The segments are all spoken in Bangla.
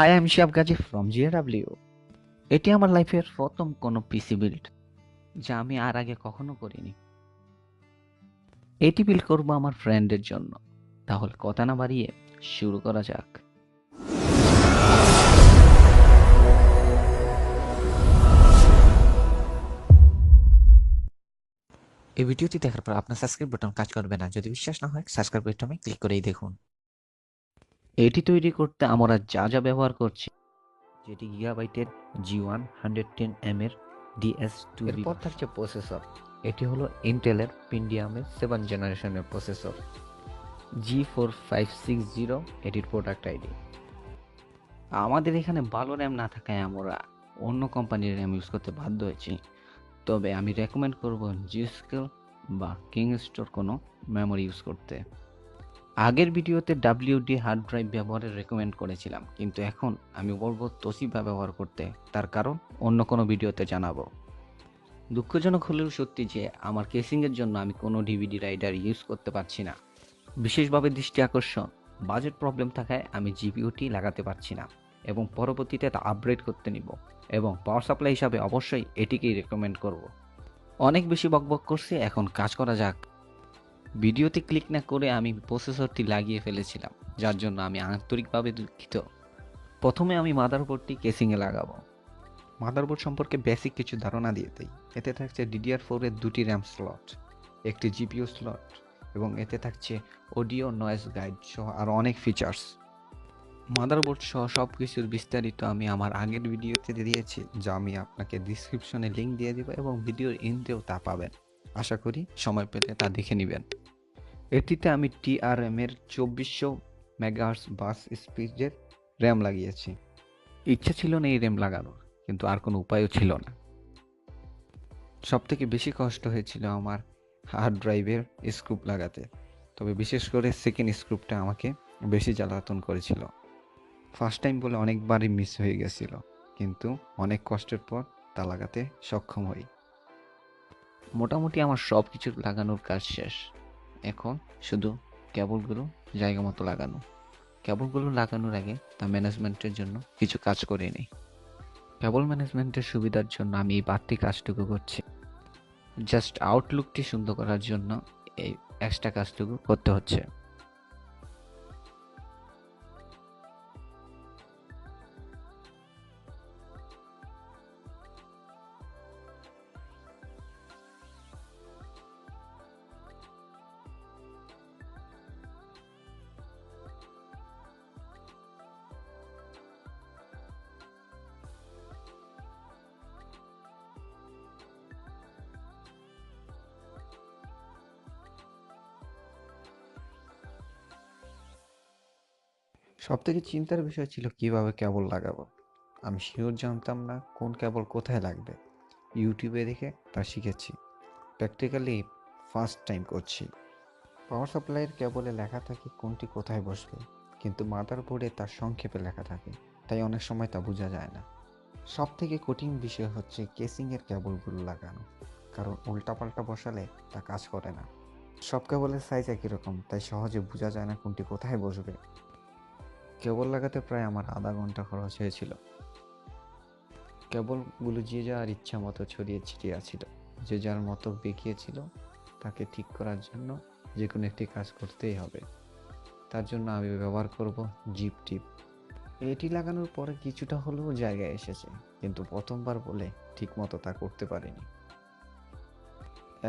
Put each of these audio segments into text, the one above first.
হাই, আমি শিহাব গাজী ফ্রম জিএডাব্লিউ। এটি আমার লাইফের প্রথম কোনো পিসি বিল্ড, যা আমি আর আগে কখনো করিনি। এটি বিল্ড করবো আমার ফ্রেন্ডের জন্য। তাহলে কথা না বাড়িয়ে শুরু করা যাক। এই ভিডিওটি দেখার পর আপনার সাবস্ক্রাইব বাটন কাজ করবে না। যদি বিশ্বাস না হয় সাবস্ক্রাইব বাটনে ক্লিক করেই দেখুন। এটি তৈরি করতে আমরা যা যা ব্যবহার করছি, যেটি গিগাবাইটের G110M এর DS2 এরপর থাকছে প্রসেসর। এটি হলো ইন্টেলের পেন্টিয়ামের 7 জেনারেশনের প্রসেসর G4560, এটির প্রোডাক্ট আইডি। আমাদের এখানে ভালো র্যাম না থাকায় আমরা অন্য কোম্পানির র্যাম ইউজ করতে বাধ্য হয়েছি। তবে আমি রেকমেন্ড করব জিস্কেল বা কিংস্টোর কোনো মেমোরি ইউজ করতে। আগের ভিডিওতে WD হার্ড ড্রাইভ ব্যবহারের রেকমেন্ড করেছিলাম, কিন্তু এখন আমি বলবো তোশিবা ব্যবহার করতে। তার কারণ অন্য কোনো ভিডিওতে জানাবো। দুঃখজনক হলেও সত্যি যে আমার কেসিংয়ের জন্য আমি কোনো ডিভিডি রাইডার ইউজ করতে পারছি না। বিশেষভাবে দৃষ্টি আকর্ষণ, বাজেট প্রবলেম থাকায় আমি জিপিইউটি লাগাতে পারছি না এবং পরবর্তীতে তা আপগ্রেড করতে নিব, এবং পাওয়ার সাপ্লাই হিসাবে অবশ্যই এটিকেই রেকমেন্ড করব। অনেক বেশি বকবক করছি, এখন কাজ করা যাক। ভিডিওতে ক্লিক না করে আমি প্রসেসরটি লাগিয়ে ফেলেছিলাম, যার জন্য আমি আন্তরিকভাবে দুঃখিত। প্রথমে আমি মাদারবোর্ডটি কেসিংয়ে লাগাবো। মাদারবোর্ড সম্পর্কে বেসিক কিছু ধারণা দিয়ে দিই। এতে থাকছে DDR4 এর 2টি র্যাম স্লট, একটি জিপিইউ স্লট, এবং এতে থাকছে অডিও নয়েজ গাইড সহ আরও অনেক ফিচার্স। মাদারবোর্ড সহ সব কিছুর বিস্তারিত আমি আমার আগের ভিডিওতে দিয়েছি, যা আমি আপনাকে ডিসক্রিপশনে লিঙ্ক দিয়ে দিব, এবং ভিডিওর এন্ডেও তা পাবেন। আশা করি সময় পেলে তা দেখে নেবেন। এটিতে আমি TRM এর 2400 মেগাহার্টজ বাস স্পিডের র্যাম লাগিয়েছি। ইচ্ছা ছিল না এই র্যাম লাগানোর, কিন্তু আর কোনো উপায়ও ছিল না। সবথেকে বেশি কষ্ট হয়েছিল আমার হার্ড ড্রাইভের স্ক্রুপ লাগাতে, তবে বিশেষ করে সেকেন্ড স্ক্রুপটা আমাকে বেশি জ্বালাতন করেছিল। ফার্স্ট টাইম বলে অনেকবারই মিস হয়ে গেছিল, কিন্তু অনেক কষ্টের পর তা লাগাতে সক্ষম হই। মোটামুটি আমার সব কিছু লাগানোর কাজ শেষ। এখন শুধু কেবলগুলো জায়গা মতো লাগানো। কেবলগুলো লাগানোর আগে তা ম্যানেজমেন্টের জন্য কিছু কাজ করে নিই। কেবল ম্যানেজমেন্টের সুবিধার জন্য আমি এই বাড়তি কাজটুকু করছি। জাস্ট আউটলুকটি সুন্দর করার জন্য এই এক্সট্রা কাজটুকু করতে হচ্ছে। সবথেকে চিন্তার বিষয় ছিল কিভাবে কেবল লাগাবো। আমি শিওর জানতাম না কোন কেবল কোথায় লাগবে। ইউটিউবে দেখে তা শিখেছি, প্র্যাকটিক্যালি ফার্স্ট টাইম করছি। পাওয়ার সাপ্লাইয়ের কেবলে লেখা থাকে কোনটি কোথায় বসবে, কিন্তু মাদারবোর্ডে তার সংক্ষেপে লেখা থাকে, তাই অনেক সময় তা বোঝা যায় না। সব থেকে কঠিন বিষয় হচ্ছে কেসিংয়ের কেবলগুলো লাগানো, কারণ উল্টাপাল্টা বসালে তা কাজ করে না। সব কেবলের সাইজ একই রকম, তাই সহজে বোঝা যায় না কোনটি কোথায় বসবে। কেবল লাগাতে প্রায় আমার আধা ঘন্টা খরচ হয়েছিল। কেবলগুলো যে যার ইচ্ছা মতো ছড়িয়ে ছিটিয়ে ছিল, যে যার মতো বেঁকিয়েছিল। তাকে ঠিক করার জন্য যে কোনো একটি কাজ করতেই হবে। তার জন্য আমি ব্যবহার করব জিপ টিপ। এটি লাগানোর পরে কিছুটা হলেও জায়গায় এসেছে, কিন্তু প্রথমবার বলে ঠিকমতো তা করতে পারিনি।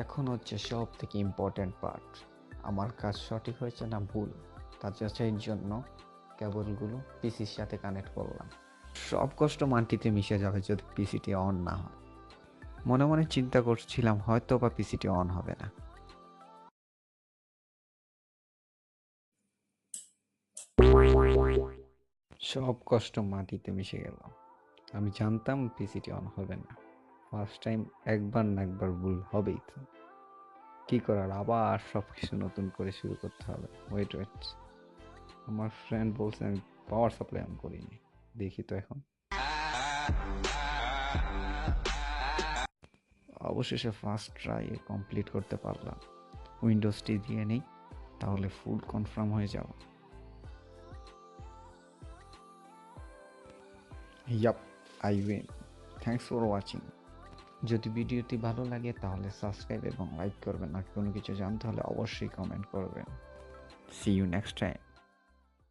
এখন হচ্ছে সব থেকে ইম্পর্ট্যান্ট পার্ট, আমার কাজ সঠিক হয়েছে না ভুল তা যাচাইয়ের জন্য কেবলগুলো পিসির সাথে কানেক্ট করলাম। সব কষ্ট মাটিতে মিশে যাবে যদি পিসিটি অন না হয়। মনে মনে চিন্তা করছিলাম হয়তো বা পিসিটি অন হবে না। সব কষ্ট মাটিতে মিশে গেল। আমি জানতাম পিসিটি অন হবে না। ফার্স্ট টাইম একবার না একবার ভুল হবেই তো। কি করার, আবার সব কিছু নতুন করে শুরু করতে হবে। ওয়েট ওয়েট, আমার ফ্রেন্ড বলছে আমি পাওয়ার সাপ্লাই অন করিনি। দেখি তো এখন। অবশেষে ফার্স্ট ট্রাই কমপ্লিট করতে পারলাম। উইন্ডোজটি দিয়ে নেই, তাহলে ফুল কনফার্ম হয়ে যাব। Yup, I win. Thanks for watching. যদি ভিডিওটি ভালো লাগে তাহলে সাবস্ক্রাইব এবং লাইক করবেন, আর কোনো কিছু জানতে হলে অবশ্যই কমেন্ট করবেন। See you next time.